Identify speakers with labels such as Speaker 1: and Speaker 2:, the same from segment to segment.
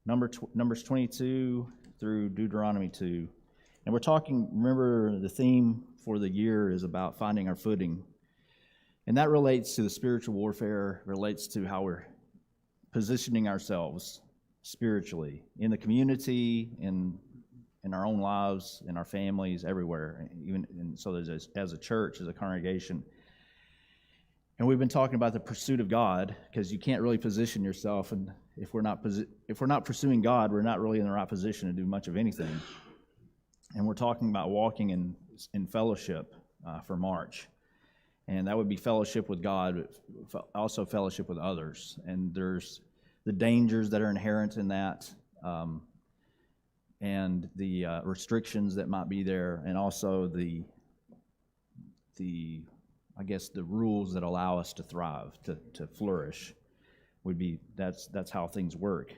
Speaker 1: Numbers 22 through Deuteronomy 2. And we're talking, remember, the theme for the year is about finding our footing. And that relates to the spiritual warfare, relates to how we're positioning ourselves spiritually in the community, in our own lives, in our families, everywhere, as a church, as a congregation. And we've been talking about the pursuit of God, because you can't really position yourself, and if we're not pursuing God, we're not really in the right position to do much of anything. And we're talking about walking in fellowship for March. And that would be fellowship with God, but also fellowship with others. And there's the dangers that are inherent in that, and the restrictions that might be there, and also the rules that allow us to thrive, to flourish. That's how things work.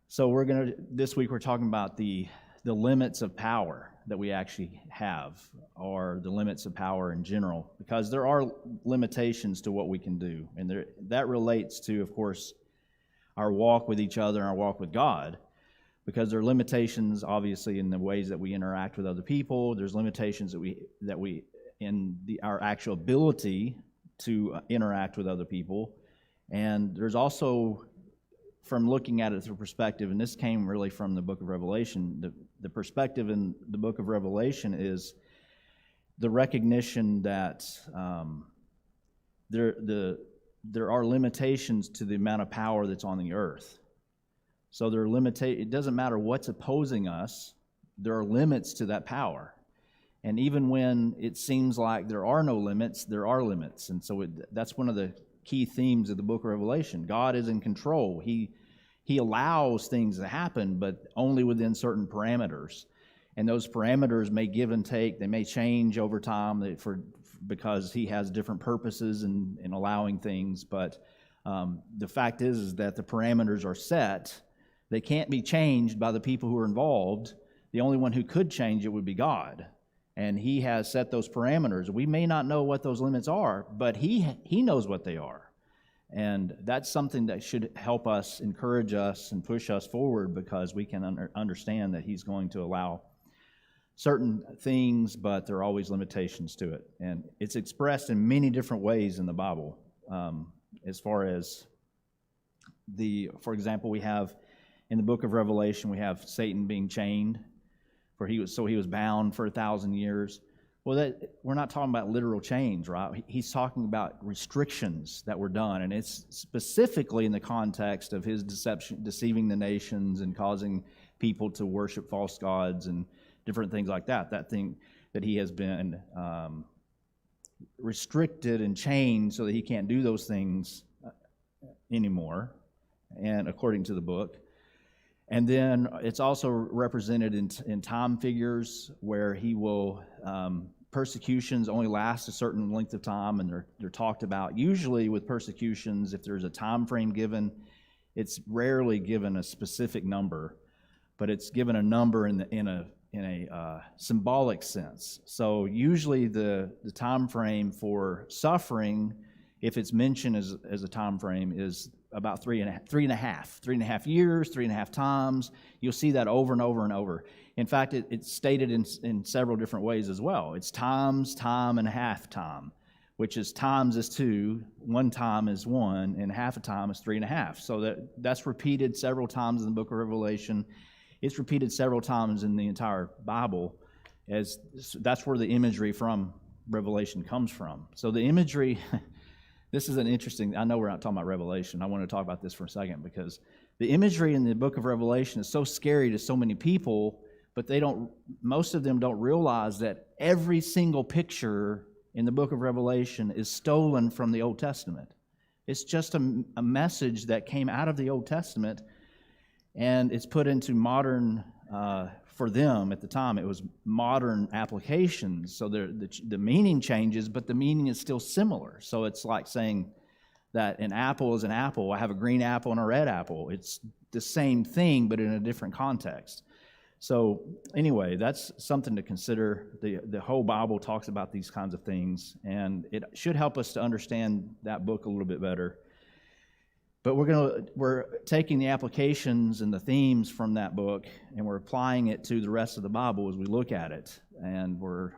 Speaker 1: So this week we're talking about the limits of power that we actually have, or the limits of power in general, because there are limitations to what we can do. And that relates to, of course, our walk with each other and our walk with God, because there are limitations, obviously, in the ways that we interact with other people. There's limitations our actual ability to interact with other people. And there's also, from looking at it through perspective, and this came really from the book of Revelation, the perspective in the book of Revelation is the recognition that there are limitations to the amount of power that's on the earth. So it doesn't matter what's opposing us, there are limits to that power. And even when it seems like there are no limits, there are limits. And so that's one of the key themes of the book of Revelation. God is in control. He allows things to happen, but only within certain parameters. And those parameters may give and take. They may change over time because he has different purposes in allowing things. But the fact is that the parameters are set. They can't be changed by the people who are involved. The only one who could change it would be God. And he has set those parameters. We may not know what those limits are, but he knows what they are. And that's something that should help us, encourage us, and push us forward, because we can understand that he's going to allow certain things, but there are always limitations to it. And it's expressed in many different ways in the Bible. As far as for example, we have in the book of Revelation, we have Satan being chained, he was bound for 1,000 years. Well, we're not talking about literal chains, right? He's talking about restrictions that were done, and it's specifically in the context of his deceiving the nations and causing people to worship false gods and different things like that. That thing that he has been restricted and chained so that he can't do those things anymore, and according to the book. And then it's also represented in time figures where he will, persecutions only last a certain length of time, and they're talked about. Usually with persecutions, if there's a time frame given, it's rarely given a specific number, but it's given a number in a symbolic sense. So usually the time frame for suffering, if it's mentioned as a time frame, is about 3.5 years, 3.5 times. You'll see that over and over and over. In fact, it's stated in several different ways as well. It's times, time, and half time, which is times is 2, 1 time is 1, and half a time is 3.5. So that's repeated several times in the book of Revelation. It's repeated several times in the entire Bible, as that's where the imagery from Revelation comes from. So the imagery... This is an interesting, I know we're not talking about Revelation. I want to talk about this for a second, because the imagery in the book of Revelation is so scary to so many people, but most of them don't realize that every single picture in the book of Revelation is stolen from the Old Testament. It's just a message that came out of the Old Testament, and it's put into modern, for them at the time, it was modern applications. So the meaning changes, but the meaning is still similar. So it's like saying that an apple is an apple. I have a green apple and a red apple. It's the same thing, but in a different context. So anyway, that's something to consider. The whole Bible talks about these kinds of things, and it should help us to understand that book a little bit better. But we're taking the applications and the themes from that book, and we're applying it to the rest of the Bible as we look at it, and we're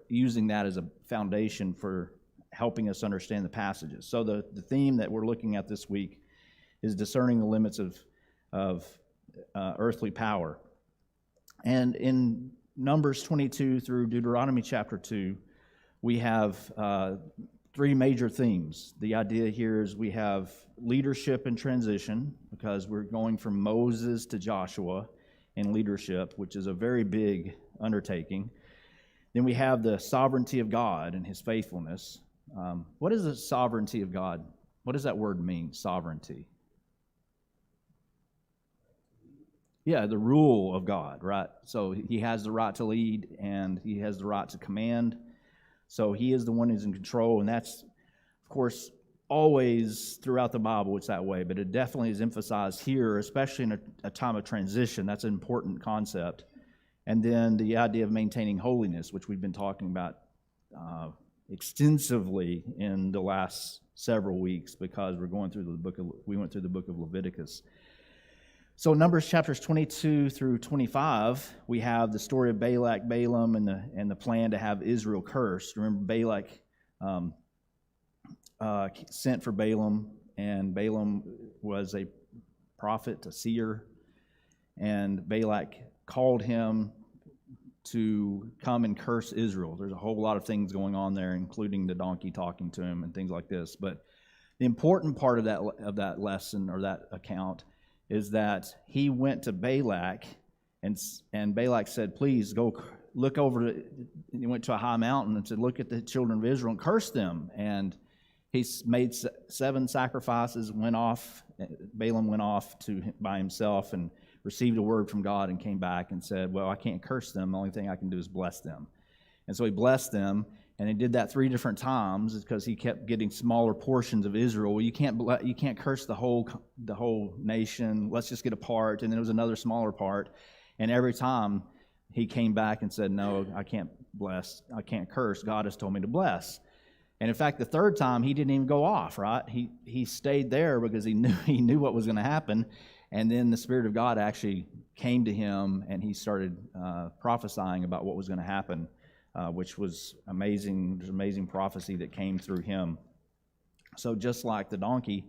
Speaker 1: using that as a foundation for helping us understand the passages. So the theme that we're looking at this week is discerning the limits of earthly power. And in Numbers 22 through Deuteronomy chapter 2, we have three major themes. The idea here is we have leadership and transition, because we're going from Moses to Joshua in leadership, which is a very big undertaking. Then we have the sovereignty of God and His faithfulness. What is the sovereignty of God? What does that word mean, sovereignty? Yeah, the rule of God, right? So He has the right to lead, and He has the right to command. So He is the one who's in control, and that's, of course, always throughout the Bible it's that way, but it definitely is emphasized here, especially in a time of transition. That's an important concept. And then the idea of maintaining holiness, which we've been talking about extensively in the last several weeks, because we went through the book of Leviticus. So Numbers chapters 22 through 25, we have the story of Balak, Balaam, and the plan to have Israel cursed. Remember, Balak sent for Balaam, and Balaam was a prophet, a seer, and Balak called him to come and curse Israel. There's a whole lot of things going on there, including the donkey talking to him and things like this. But the important part of that lesson, or that account, is that he went to Balak, and Balak said, please go look over. He went to a high mountain and said, look at the children of Israel and curse them. And he made 7 sacrifices, Balaam went off by himself and received a word from God and came back and said, well, I can't curse them. The only thing I can do is bless them. And so he blessed them, and he did that 3 different times because he kept getting smaller portions of Israel. Well, you can't curse the whole nation. Let's just get a part. And then there was another smaller part. And every time he came back and said, no, I can't bless. I can't curse. God has told me to bless. And in fact, the 3rd time, he didn't even go off, right? He stayed there because he knew what was going to happen. And then the Spirit of God actually came to him, and he started prophesying about what was going to happen, which was amazing. There's amazing prophecy that came through him. So just like the donkey,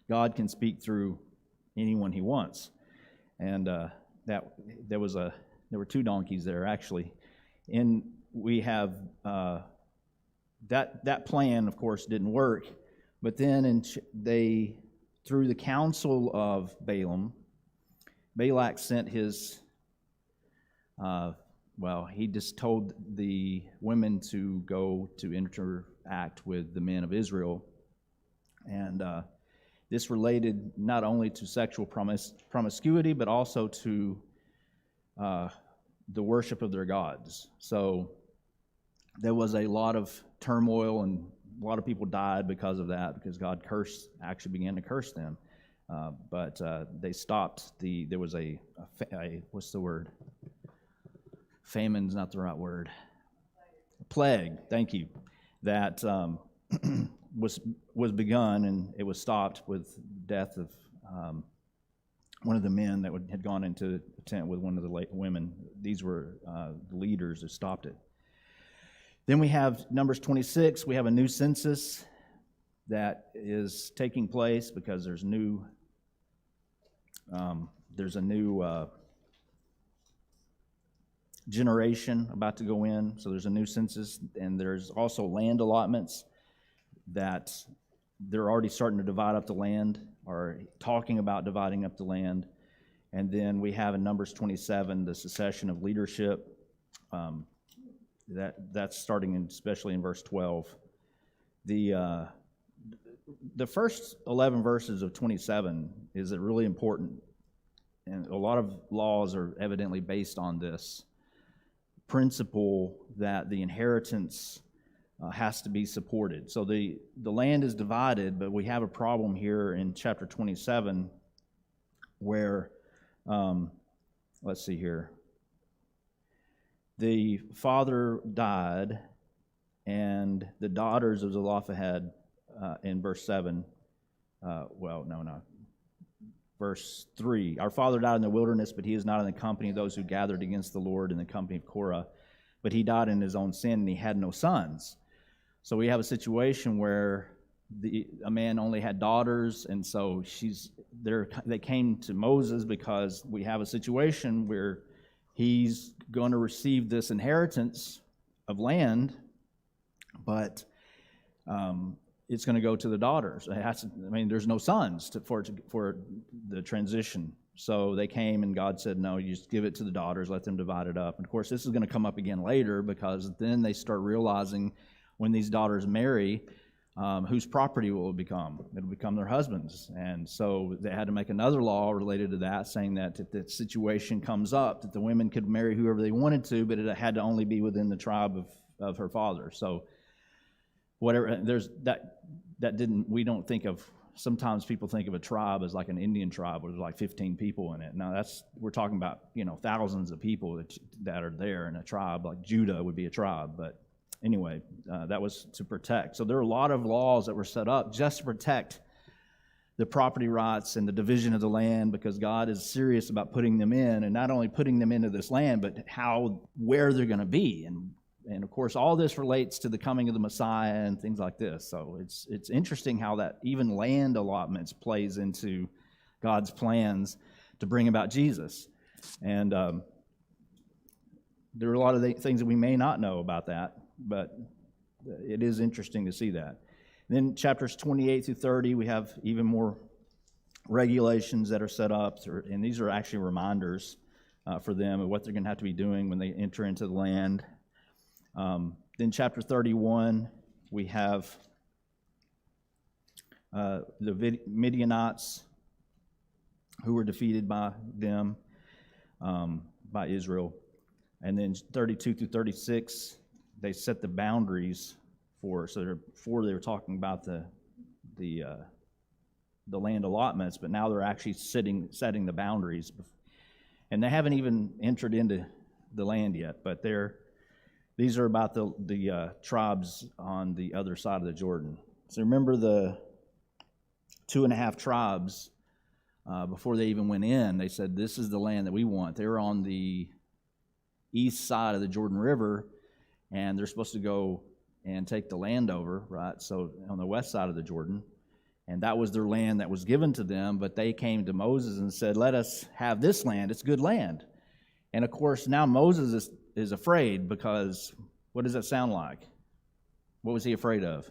Speaker 1: God can speak through anyone He wants. And there were 2 donkeys there actually, and we have. That plan, of course, didn't work, but then through the counsel of Balaam, Balak sent his, he just told the women to go to interact with the men of Israel, and this related not only to sexual promiscuity, but also to the worship of their gods. So there was a lot of turmoil, and a lot of people died because of that, because God actually began to curse them. But they stopped there was a what's the word? Famine's not the right word. Plague, thank you. That was begun, and it was stopped with death of one of the men that had gone into the tent with one of the women. These were the leaders who stopped it. Then we have Numbers 26. We have a new census that is taking place because there's a new generation about to go in. So there's a new census, and there's also land allotments that they're already starting to divide up the land, or talking about dividing up the land. And then we have in Numbers 27 the succession of leadership. That's starting especially in verse 12. The first 11 verses of 27 is really important, and a lot of laws are evidently based on this principle that the inheritance has to be supported. So the land is divided, but we have a problem here in chapter 27 where, let's see here. The father died, and the daughters of Zelophehad, in verse 7, no. Verse 3, our father died in the wilderness, but he is not in the company of those who gathered against the Lord in the company of Korah, but he died in his own sin, and he had no sons. So we have a situation where a man only had daughters, and so they came to Moses because we have a situation where he's going to receive this inheritance of land, but it's going to go to the daughters. There's no sons for the transition. So they came, and God said, no, you just give it to the daughters, let them divide it up. And of course, this is going to come up again later, because then they start realizing when these daughters marry, whose property will it become? It'll become their husbands. And so they had to make another law related to that, saying that if that situation comes up, that the women could marry whoever they wanted to, but it had to only be within the tribe of her father. So whatever, there's we don't think of, sometimes people think of a tribe as like an Indian tribe where there's like 15 people in it. Now we're talking about, thousands of people that are there in a tribe. Like Judah would be a tribe, but anyway, that was to protect. So there are a lot of laws that were set up just to protect the property rights and the division of the land, because God is serious about putting them in, and not only putting them into this land, but where they're going to be. And of course, all this relates to the coming of the Messiah and things like this. So it's interesting how that even land allotments plays into God's plans to bring about Jesus. And there are a lot of things that we may not know about that, but it is interesting to see that. And then chapters 28 through 30, we have even more regulations that are set up, and these are actually reminders for them of what they're going to have to be doing when they enter into the land. Then chapter 31, we have the Midianites who were defeated by them, by Israel. And then 32 through 36, they set the boundaries before they were talking about the land allotments, but now they're actually setting the boundaries. And they haven't even entered into the land yet, but these are about the tribes on the other side of the Jordan. So remember the 2.5 tribes, before they even went in, they said, this is the land that we want. They were on the east side of the Jordan River, and they're supposed to go and take the land over, right? So on the west side of the Jordan, and that was their land that was given to them, but they came to Moses and said, let us have this land. It's good land. And of course, now Moses is afraid, because what does that sound like? What was he afraid of?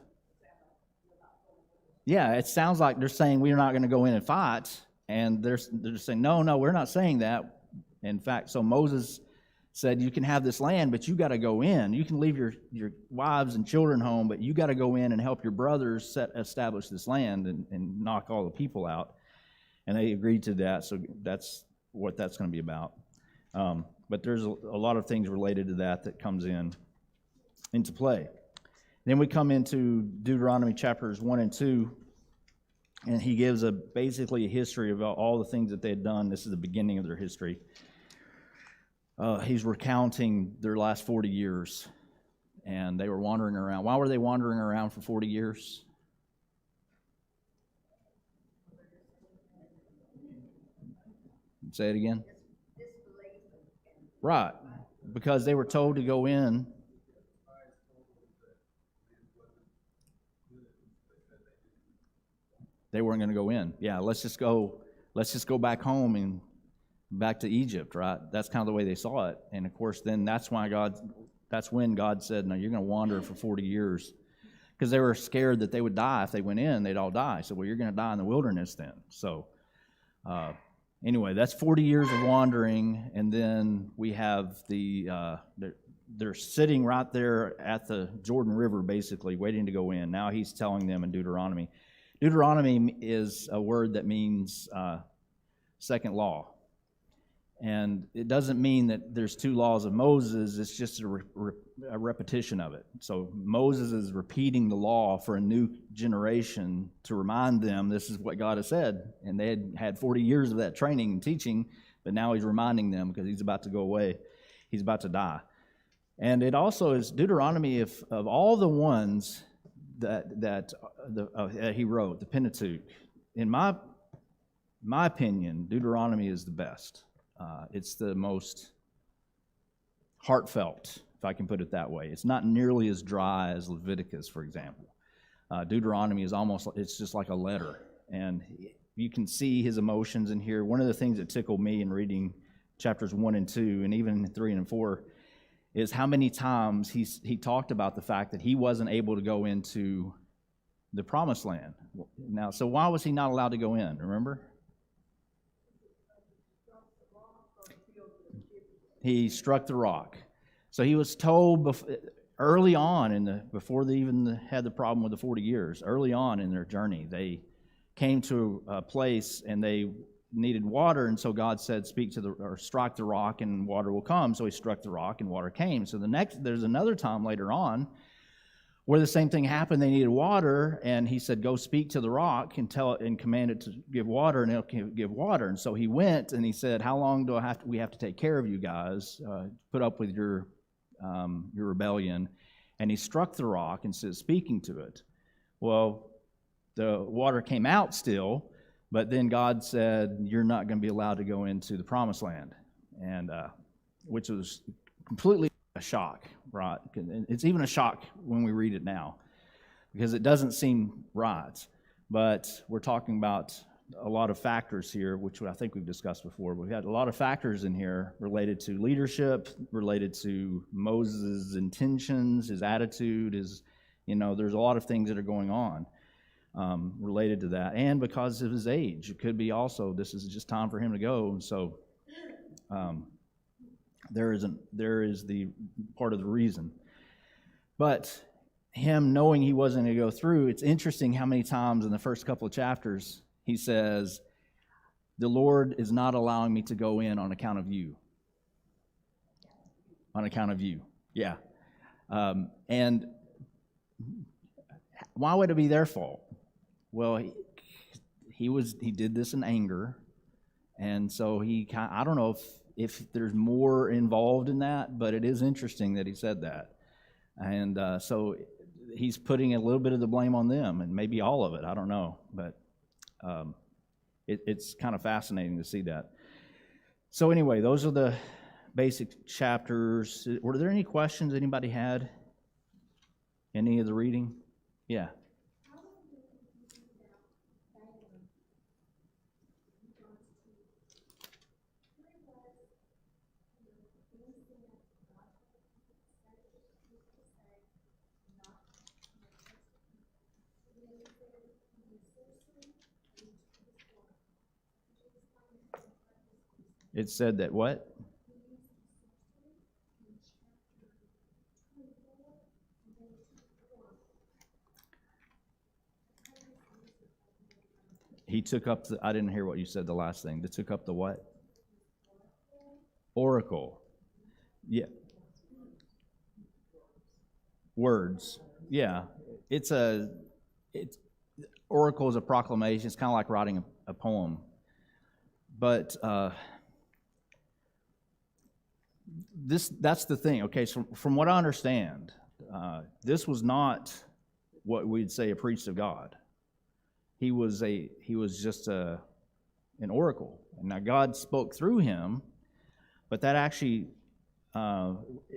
Speaker 1: Yeah, it sounds like they're saying we're not going to go in and fight, and they're just saying, no, we're not saying that. In fact, so Moses said, you can have this land, but you got to go in. You can leave your wives and children home, but you got to go in and help your brothers establish this land and knock all the people out. And they agreed to that, so that's what that's going to be about. But there's a lot of things related to that comes into play. Then we come into Deuteronomy chapters 1 and 2, and he gives basically a history of all the things that they had done. This is the beginning of their history. He's recounting their last 40 years, and they were wandering around. Why were they wandering around for 40 years? Say it again. Right, because they were told to go in. They weren't going to go in. Yeah, let's just go back home and back to Egypt, right? That's kind of the way they saw it. And of course, then that's when God said, no, you're going to wander for 40 years. Because they were scared that they would die. If they went in, they'd all die. So, well, you're going to die in the wilderness then. So, anyway, that's 40 years of wandering, and then we have they're sitting right there at the Jordan River, basically, waiting to go in. Now he's telling them in Deuteronomy. Deuteronomy is a word that means second law. And it doesn't mean that there's 2 laws of Moses, it's just a repetition of it. So Moses is repeating the law for a new generation to remind them this is what God has said. And they had 40 years of that training and teaching, but now he's reminding them because he's about to go away. He's about to die. And it also is Deuteronomy of all the ones that he wrote, the Pentateuch, in my opinion, Deuteronomy is the best. It's the most heartfelt, if I can put it that way. It's not nearly as dry as Leviticus, for example. Deuteronomy is it's just like a letter. And you can see his emotions in here. One of the things that tickled me in reading chapters 1 and 2, and even 3 and 4, is how many times he talked about the fact that he wasn't able to go into the promised land. Now, so why was he not allowed to go in, remember? He struck the rock. So he was told early on, before they even had the problem with the 40 years, early on in their journey, they came to a place and they needed water, and so God said, strike the rock and water will come. So he struck the rock and water came. So there's another time later on where the same thing happened. They needed water, and he said, go speak to the rock and tell it and command it to give water, and it'll give water. And so he went and he said, how long do we have to take care of you guys, put up with your rebellion? And he struck the rock and said, speaking to it. Well, the water came out still, but then God said, you're not going to be allowed to go into the promised land, and which was completely a shock, right? It's even a shock when we read it now because it doesn't seem right. But we're talking about a lot of factors here, which I think we've discussed before. We've had a lot of factors in here related to leadership, related to Moses' intentions, his attitude, there's a lot of things that are going on related to that. And because of his age, it could be also this is just time for him to go. And so there is the part of the reason. But him knowing he wasn't going to go through, it's interesting how many times in the first couple of chapters he says, the Lord is not allowing me to go in on account of you. On account of you. Yeah. And why would it be their fault? Well, he did this in anger. And so I don't know if there's more involved in that, but it is interesting that he said that. And so he's putting a little bit of the blame on them, and maybe all of it, I don't know. But it's kind of fascinating to see that. So anyway, those are the basic chapters. Were there any questions anybody had? Any of the reading? Yeah. It said that what? He took up I didn't hear what you said, the last thing. They took up the what? Oracle. Yeah. Words. Yeah. Oracle is a proclamation. It's kind of like writing a poem. But that's the thing. Okay, so from what I understand, this was not what we'd say a priest of God. He was just an oracle. And now God spoke through him, but that actually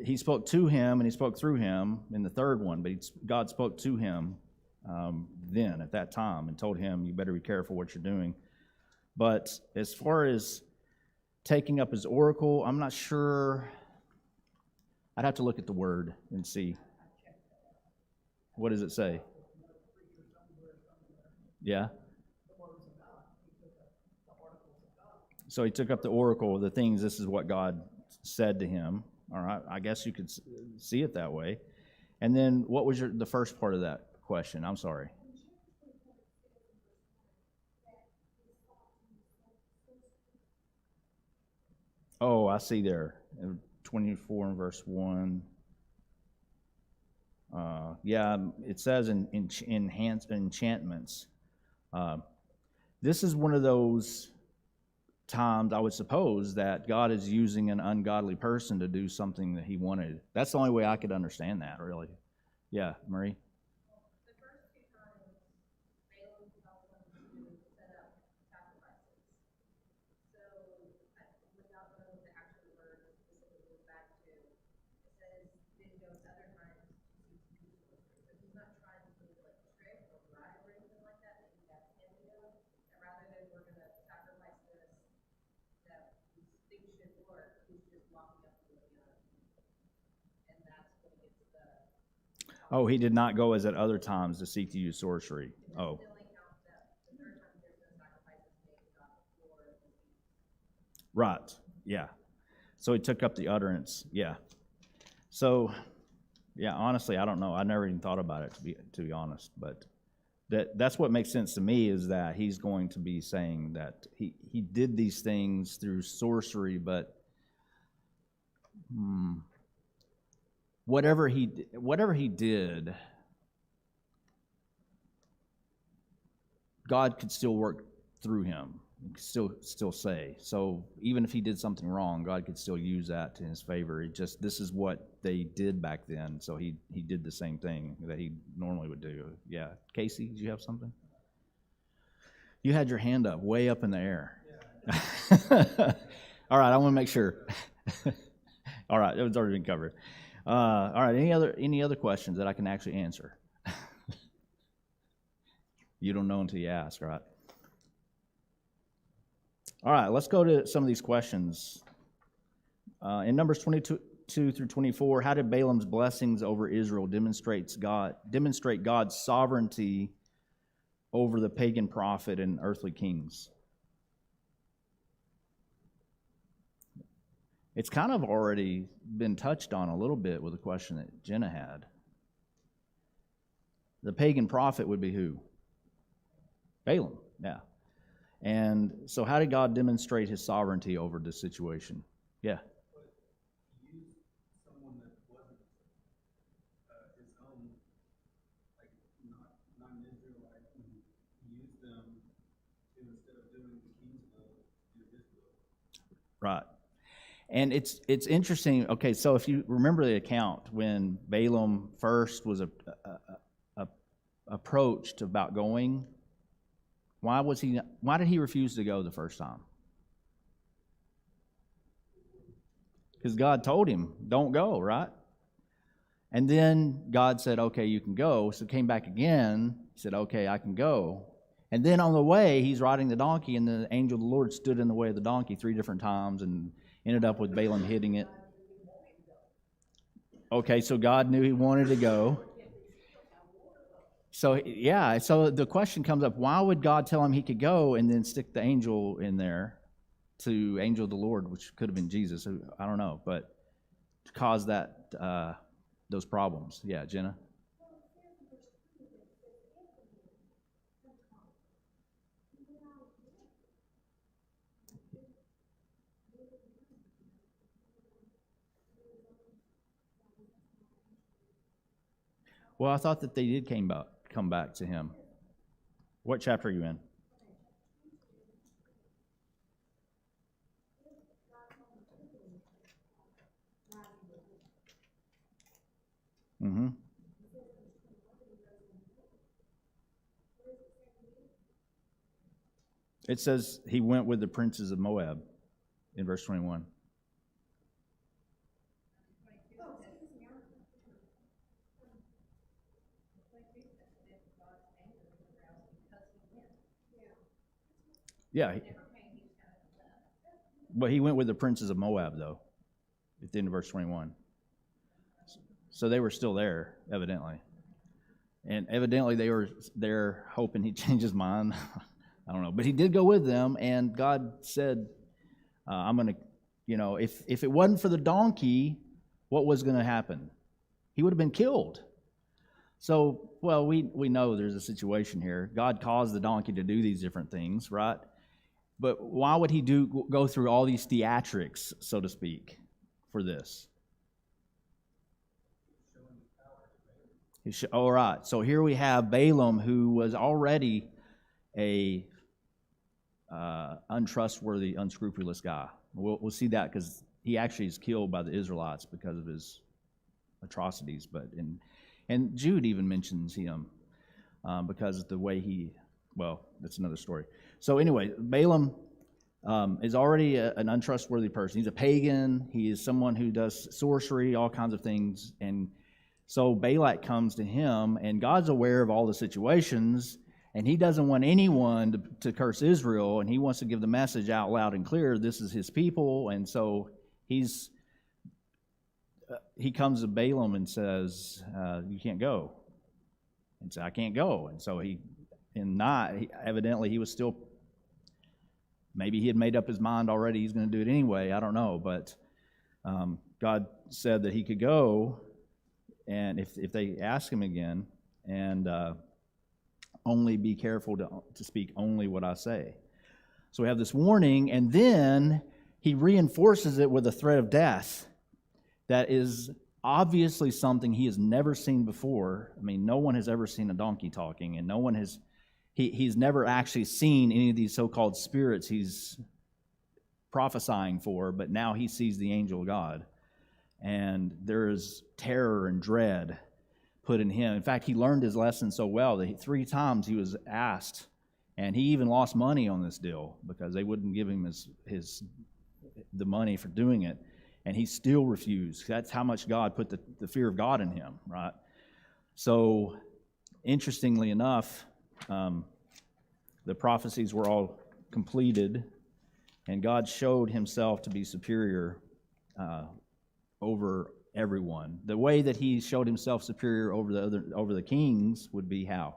Speaker 1: he spoke to him and he spoke through him in the third one. But God spoke to him then at that time and told him, "You better be careful what you're doing." But as far as taking up his oracle, I'm not sure. I'd have to look at the word and see. What does it say? Yeah. So he took up the oracle, the things, this is what God said to him. All right, I guess you could see it that way. And then what was the first part of that question? I'm sorry. Oh, I see there. 24 and verse 1. Yeah, it says in enchantments. This is one of those times, I would suppose, that God is using an ungodly person to do something that he wanted. That's the only way I could understand that, really. Yeah, Marie?
Speaker 2: The first two times, Balaam tells them to set
Speaker 1: Oh, he did not go as at other times to seek to use sorcery. Oh. Right. Yeah. So he took up the utterance. Yeah. So, yeah, honestly, I don't know. I never even thought about it, to be honest. But that's what makes sense to me, is that he's going to be saying that he did these things through sorcery, but whatever he did, God could still work through him. He could still say. So even if he did something wrong, God could still use that to his favor. This is what they did back then. So he did the same thing that he normally would do. Yeah. Casey, did you have something? You had your hand up, way up in the air. Yeah. All right, I want to make sure. All right, it was already been covered. All right, any other questions that I can actually answer? You don't know until you ask, right? All right, let's go to some of these questions. In Numbers 22 through 24, how did Balaam's blessings over Israel demonstrate God's sovereignty over the pagan prophet and earthly kings? It's kind of already been touched on a little bit with the question that Jenna had. The pagan prophet would be who? Balaam, yeah. And so how did God demonstrate his sovereignty over this situation? Yeah.
Speaker 2: But he used someone that wasn't his own, like not an Israelite, and he used them to, instead of doing the king's will, do his will.
Speaker 1: Right. And it's interesting. Okay, so if you remember the account when Balaam first was approached about going, why did he refuse to go the first time? Because God told him, don't go, right? And then God said, okay, you can go. So came back again, said, okay, I can go. And then on the way, he's riding the donkey, and the angel of the Lord stood in the way of the donkey 3 different times and ended up with Balaam hitting it. Okay, so God knew he wanted to go. So, yeah, so the question comes up, why would God tell him he could go and then stick the angel in there, to angel of the Lord, which could have been Jesus, I don't know, but to cause that those problems. Yeah, Jenna? Well, I thought that they did come back to him. What chapter are you in? Mm-hmm. It says he went with the princes of Moab in verse 21. Yeah. But he went with the princes of Moab, though, at the end of verse 21. So they were still there, evidently. And evidently they were there hoping he'd change his mind. I don't know. But he did go with them, and God said, I'm going to, if it wasn't for the donkey, what was going to happen? He would have been killed. So, well, we know there's a situation here. God caused the donkey to do these different things, right? But why would he go through all these theatrics, so to speak, for this? All right. So here we have Balaam, who was already a untrustworthy, unscrupulous guy. We'll see that because he actually is killed by the Israelites because of his atrocities. And Jude even mentions him because of the way that's another story. So anyway, Balaam is already an untrustworthy person. He's a pagan. He is someone who does sorcery, all kinds of things. And so Balak comes to him, and God's aware of all the situations, and he doesn't want anyone to curse Israel, and he wants to give the message out loud and clear, this is his people. And so he's he comes to Balaam and says, you can't go. And so I can't go. And so evidently he was still, maybe he had made up his mind already, he's going to do it anyway, I don't know. But God said that he could go, and if they ask him again, and only be careful to speak only what I say. So we have this warning, and then he reinforces it with a threat of death that is obviously something he has never seen before. I mean, no one has ever seen a donkey talking, and no one has, he's never actually seen any of these so-called spirits he's prophesying for, but now he sees the angel of God. And there is terror and dread put in him. In fact, he learned his lesson so well that 3 times he was asked, and he even lost money on this deal because they wouldn't give him the money for doing it, and he still refused. That's how much God put the fear of God in him, right? So, interestingly enough, the prophecies were all completed, and God showed himself to be superior over everyone. The way that he showed himself superior over the kings would be how?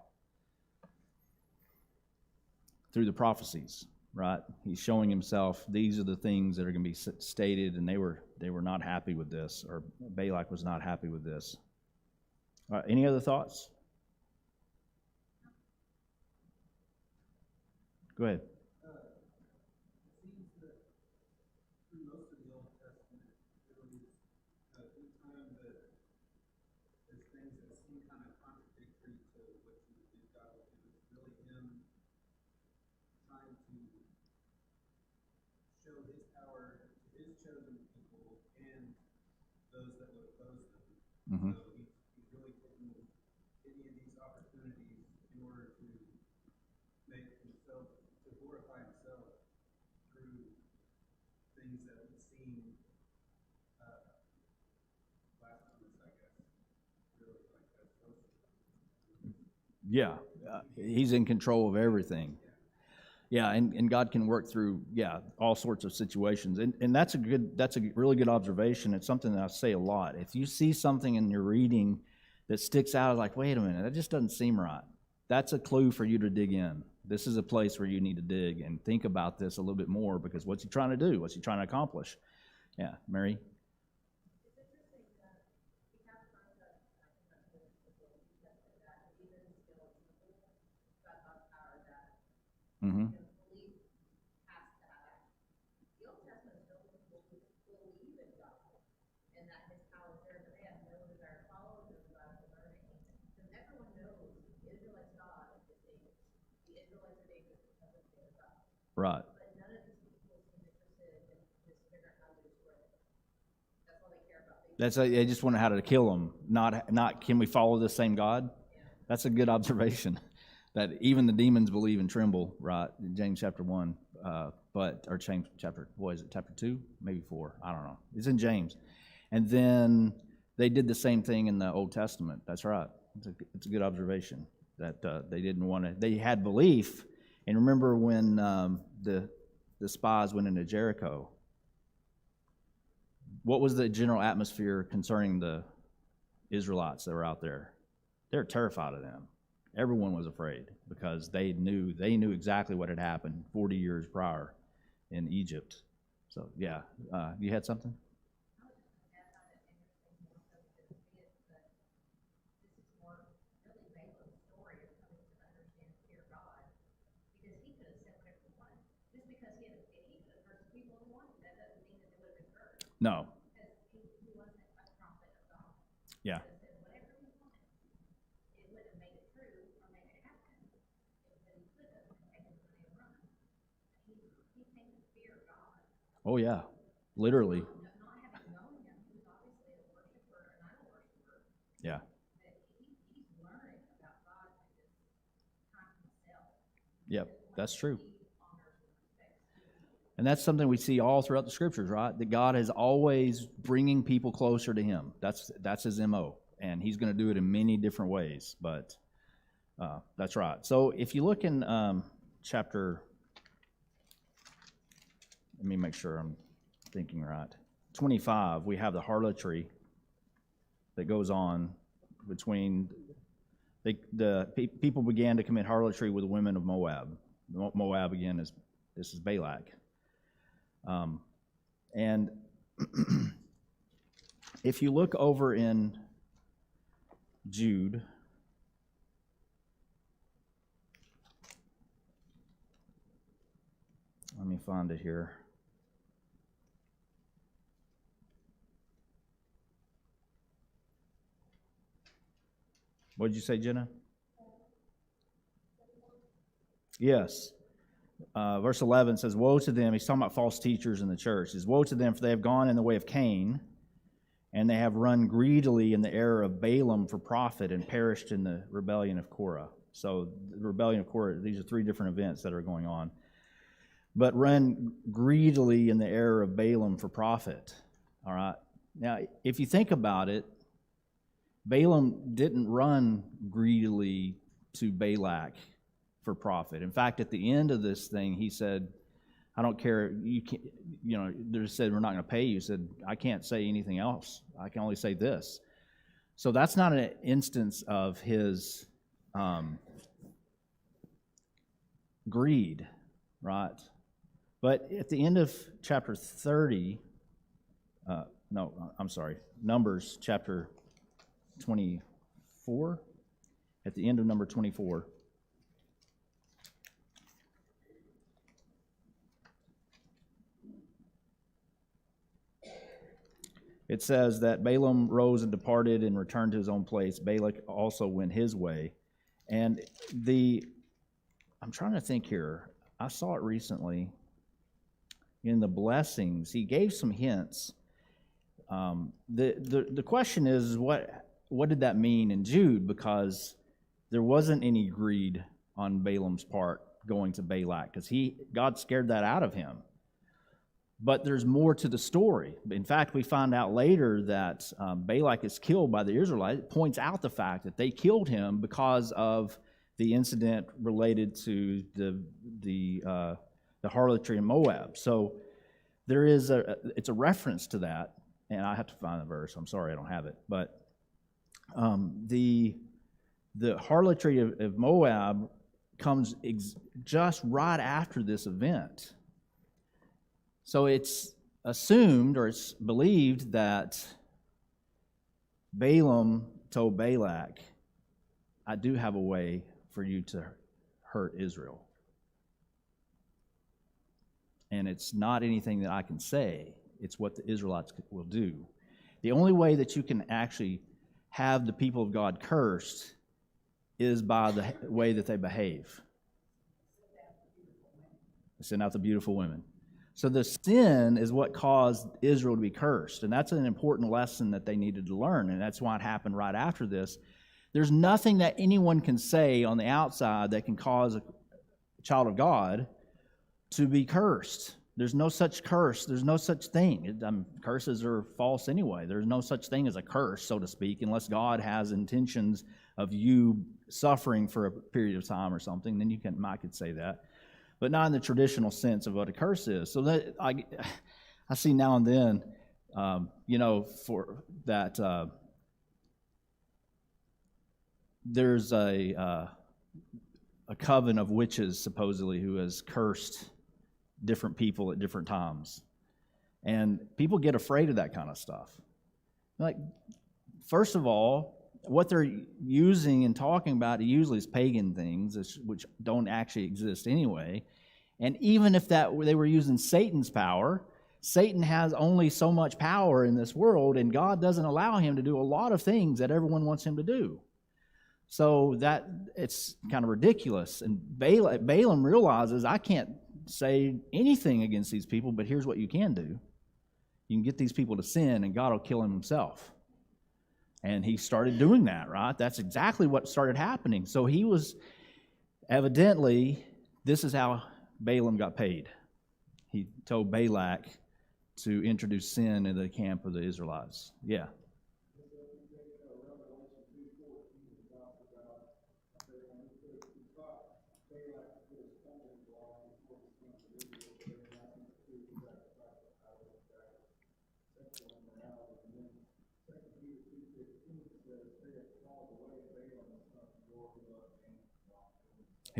Speaker 1: Through the prophecies, right? He's showing himself, these are the things that are going to be stated, and they were not happy with this, or Balak was not happy with this. All right, any other thoughts? Go ahead. Mm-hmm.
Speaker 2: So he's really taking any of these opportunities in order to make himself, to glorify himself through things that we've seen last time, I guess. Really like that.
Speaker 1: Yeah, he's in control of everything. Yeah, and God can work through, all sorts of situations. And that's a really good observation. It's something that I say a lot. If you see something in your reading that sticks out, like, wait a minute, that just doesn't seem right, that's a clue for you to dig in. This is a place where you need to dig and think about this a little bit more, because what's he trying to do? What's he trying to accomplish? Yeah, Mary? Mm-hmm. Right. They just want how to kill him, not can we follow the same God? That's a good observation. That even the demons believe and tremble, right? In James chapter 1, or James chapter, what is it, chapter 2? Maybe 4, I don't know. It's in James. And then they did the same thing in the Old Testament. That's right. It's a good observation that they didn't want to, they had belief. And remember when the spies went into Jericho, what was the general atmosphere concerning the Israelites that were out there? They were terrified of them. Everyone was afraid because they knew exactly what had happened 40 years prior in Egypt. So, you had something? No. Yeah. Oh, yeah. Literally. Yeah. Yep, that's true. And that's something we see all throughout the scriptures, right? That God is always bringing people closer to him. That's his MO. And he's going to do it in many different ways. But that's right. So if you look in chapter, let me make sure I'm thinking right. 25, we have the harlotry that goes on between people began to commit harlotry with the women of Moab. Moab again this is Balak, and if you look over in Jude, let me find it here. What did you say, Jenna? Yes. Verse 11 says, woe to them. He's talking about false teachers in the church. He says, woe to them, for they have gone in the way of Cain, and they have run greedily in the error of Balaam for profit and perished in the rebellion of Korah. So the rebellion of Korah, these are three different events that are going on. But run greedily in the error of Balaam for profit. All right. Now, if you think about it, Balaam didn't run greedily to Balak for profit. In fact, at the end of this thing, he said, I don't care, you can't, they said, we're not going to pay you. He said, I can't say anything else. I can only say this. So that's not an instance of his greed, right? But at the end of chapter 30, Numbers chapter 24, at the end of number 24, it says that Balaam rose and departed and returned to his own place. Balak also went his way. And I'm trying to think here. I saw it recently in the blessings. He gave some hints. The question is, what did that mean in Jude? Because there wasn't any greed on Balaam's part going to Balak, because God scared that out of him. But there's more to the story. In fact, we find out later that Balak is killed by the Israelites. It points out the fact that they killed him because of the incident related to the harlotry in Moab. So there is it's a reference to that, and I have to find the verse. I'm sorry I don't have it. But the harlotry of Moab comes just right after this event. So it's assumed, or it's believed, that Balaam told Balak, I do have a way for you to hurt Israel. And it's not anything that I can say. It's what the Israelites will do. The only way that you can actually have the people of God cursed is by the way that they behave. Send out the beautiful women. So the sin is what caused Israel to be cursed. And that's an important lesson that they needed to learn. And that's why it happened right after this. There's nothing that anyone can say on the outside that can cause a child of God to be cursed. There's no such curse. There's no such thing. Curses are false anyway. There's no such thing as a curse, so to speak, unless God has intentions of you suffering for a period of time or something. Then I could say that. But not in the traditional sense of what a curse is. So that I see now and then, for that there's a coven of witches supposedly who has cursed different people at different times, and people get afraid of that kind of stuff. Like, first of all, what they're using and talking about usually is pagan things, which don't actually exist anyway. And even if they were using Satan's power, Satan has only so much power in this world, and God doesn't allow him to do a lot of things that everyone wants him to do. So that it's kind of ridiculous. And Balaam realizes, I can't say anything against these people, but here's what you can do. You can get these people to sin, and God will kill him himself. And he started doing that, right? That's exactly what started happening. So he was, evidently, this is how Balaam got paid. He told Balak to introduce sin into the camp of the Israelites. Yeah.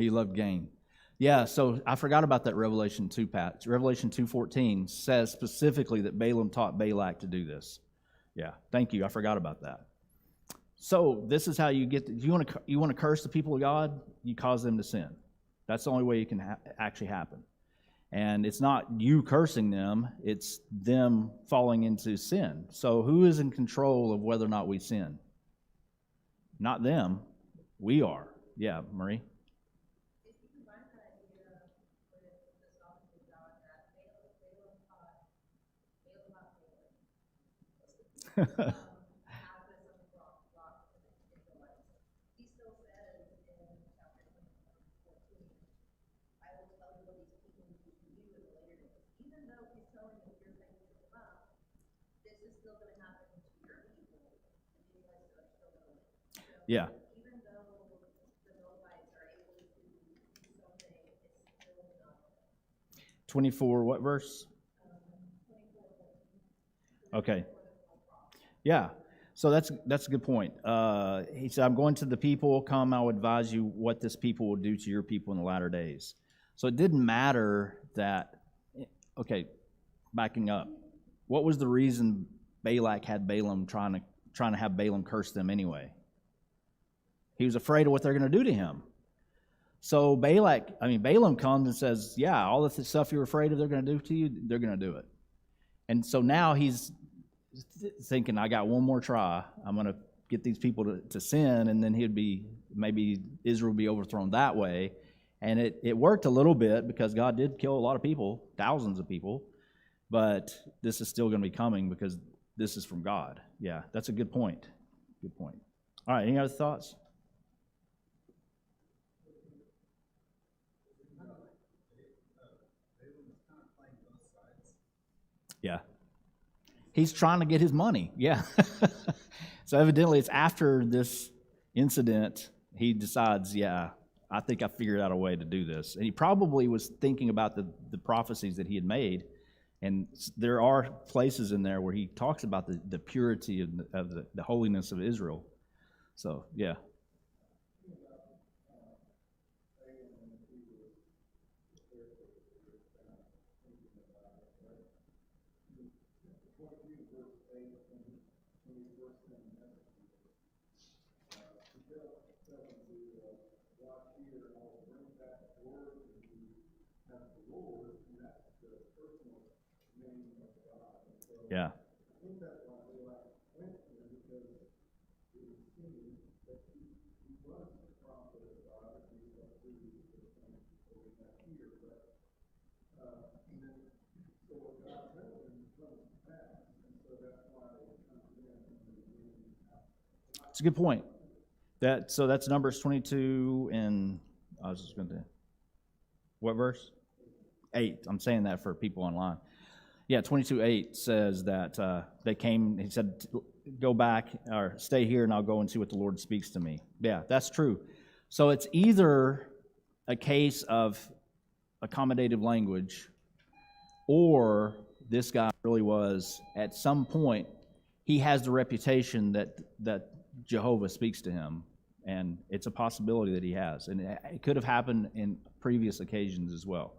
Speaker 1: He loved gain. Yeah, so I forgot about that Revelation 2, Pat. Revelation 2:14 says specifically that Balaam taught Balak to do this. Yeah, thank you. I forgot about that. So this is how you get. You want to curse the people of God? You cause them to sin. That's the only way it can actually happen. And it's not you cursing them; it's them falling into sin. So who is in control of whether or not we sin? Not them. We are. Yeah, Marie. Yeah. 24, what verse? Okay. Yeah. So that's a good point. He said, I'm going to the people, come, I'll advise you what this people will do to your people in the latter days. So it didn't matter that, okay, backing up. What was the reason Balak had Balaam trying to have Balaam curse them anyway? He was afraid of what they're going to do to him. So Balaam comes and says, yeah, all of the stuff you're afraid of they're going to do to you, they're going to do it. And so now he's thinking, I got one more try. I'm going to get these people to sin, and then maybe Israel will be overthrown that way. And it worked a little bit because God did kill a lot of people, thousands of people, but this is still going to be coming because this is from God. Yeah, that's a good point. Good point. All right, any other thoughts? Yeah. He's trying to get his money. Yeah. So evidently it's after this incident, he decides, yeah, I think I figured out a way to do this. And he probably was thinking about the prophecies that he had made. And there are places in there where he talks about the purity of the holiness of Israel. So, yeah. Yeah. It's a good point. So that's Numbers 22 and I was just going to, what verse? 8. I'm saying that for people online. Yeah, 22:8 says that they came, he said, go back or stay here and I'll go and see what the Lord speaks to me. Yeah, that's true. So it's either a case of accommodative language or this guy really was, at some point, he has the reputation that Jehovah speaks to him, and it's a possibility that he has. And it could have happened in previous occasions as well.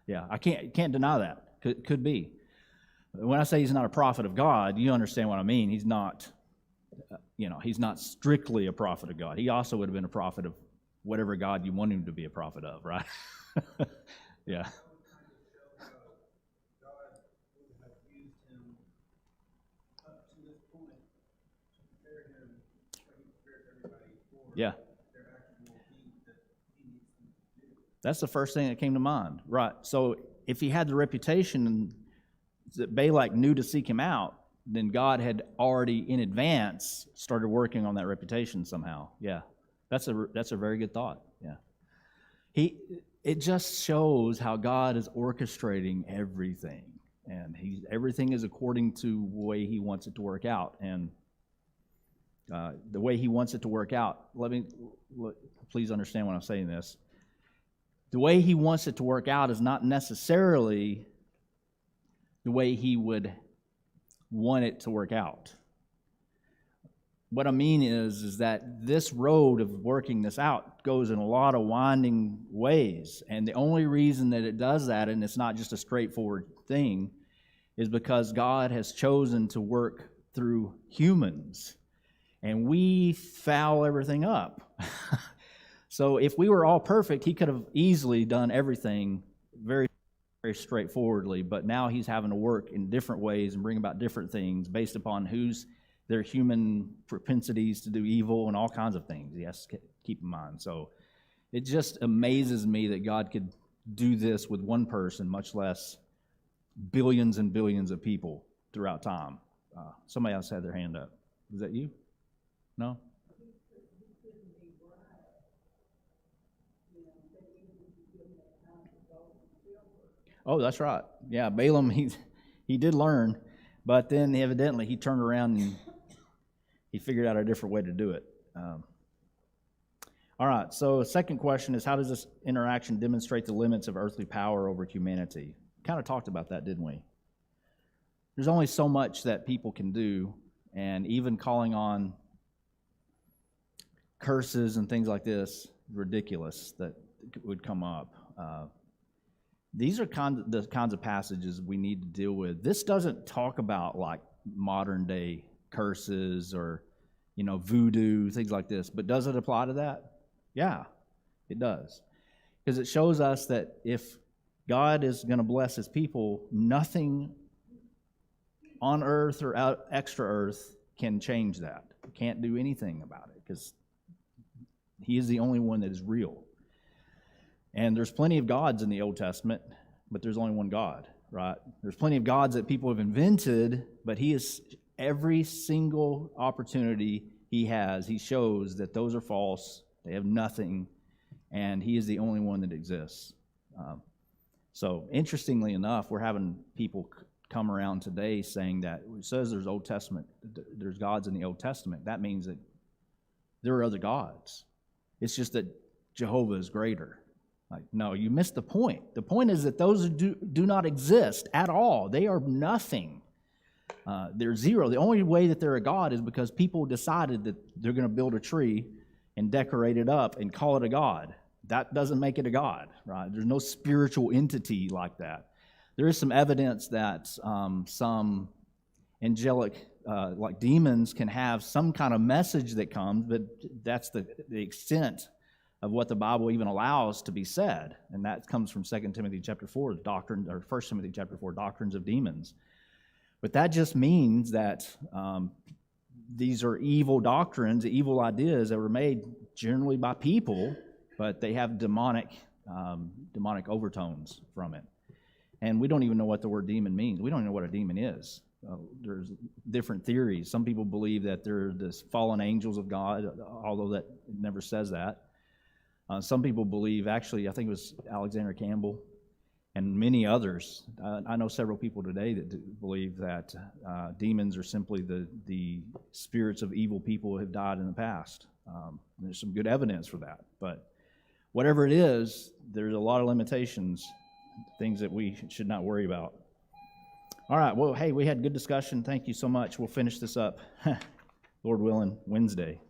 Speaker 1: Yeah, I can't deny that. Could be. When I say he's not a prophet of God, you understand what I mean. He's not, he's not strictly a prophet of God. He also would have been a prophet of whatever God you want him to be a prophet of, right? Yeah. Yeah. That's the first thing that came to mind. Right. So if he had the reputation that Balak knew to seek him out, then God had already in advance started working on that reputation somehow. Yeah. That's a very good thought. Yeah. It just shows how God is orchestrating everything. And everything is according to the way he wants it to work out. And the way he wants it to work out, please understand when I'm saying this. The way he wants it to work out is not necessarily the way he would want it to work out. what I mean is that this road of working this out goes in a lot of winding ways. And the only reason that it does that, and it's not just a straightforward thing, is because God has chosen to work through humans. And we foul everything up. So if we were all perfect, he could have easily done everything very, very straightforwardly. But now he's having to work in different ways and bring about different things based upon their human propensities to do evil and all kinds of things he has to keep in mind. So it just amazes me that God could do this with one person, much less billions and billions of people throughout time. Somebody else had their hand up. Was that you? No? Oh, that's right. Yeah, Balaam, he did learn, but then evidently he turned around and he figured out a different way to do it. All right, so the second question is, how does this interaction demonstrate the limits of earthly power over humanity? Kind of talked about that, didn't we? There's only so much that people can do, and even calling on curses and things like this, ridiculous that would come up. These are the kinds of passages we need to deal with. This doesn't talk about like modern day curses or, voodoo, things like this. But does it apply to that? Yeah, it does. Because it shows us that if God is going to bless his people, nothing on earth or extra earth can change that. We can't do anything about it because he is the only one that is real. And there's plenty of gods in the Old Testament, but there's only one God, right? There's plenty of gods that people have invented, but he is every single opportunity he has, he shows that those are false, they have nothing, and he is the only one that exists. So interestingly enough, we're having people come around today saying that it says there's there's gods in the Old Testament. That means that there are other gods. It's just that Jehovah is greater. Like, no, you missed the point. The point is that those do not exist at all. They are nothing. They're zero. The only way that they're a god is because people decided that they're going to build a tree and decorate it up and call it a god. That doesn't make it a god, right? There's no spiritual entity like that. There is some evidence that some angelic, like demons, can have some kind of message that comes, but that's the extent of what the Bible even allows to be said, and that comes from 2 Timothy chapter 4, doctrine, or 1 Timothy chapter 4, doctrines of demons. But that just means that these are evil doctrines, evil ideas that were made generally by people, but they have demonic overtones from it. And we don't even know what the word demon means. We don't even know what a demon is. There's different theories. Some people believe that they're the fallen angels of God, although that never says that. Some people believe, actually, I think it was Alexander Campbell and many others. I know several people today that believe that demons are simply the spirits of evil people who have died in the past. There's some good evidence for that. But whatever it is, there's a lot of limitations, things that we should not worry about. All right, well, hey, we had good discussion. Thank you so much. We'll finish this up, Lord willing, Wednesday.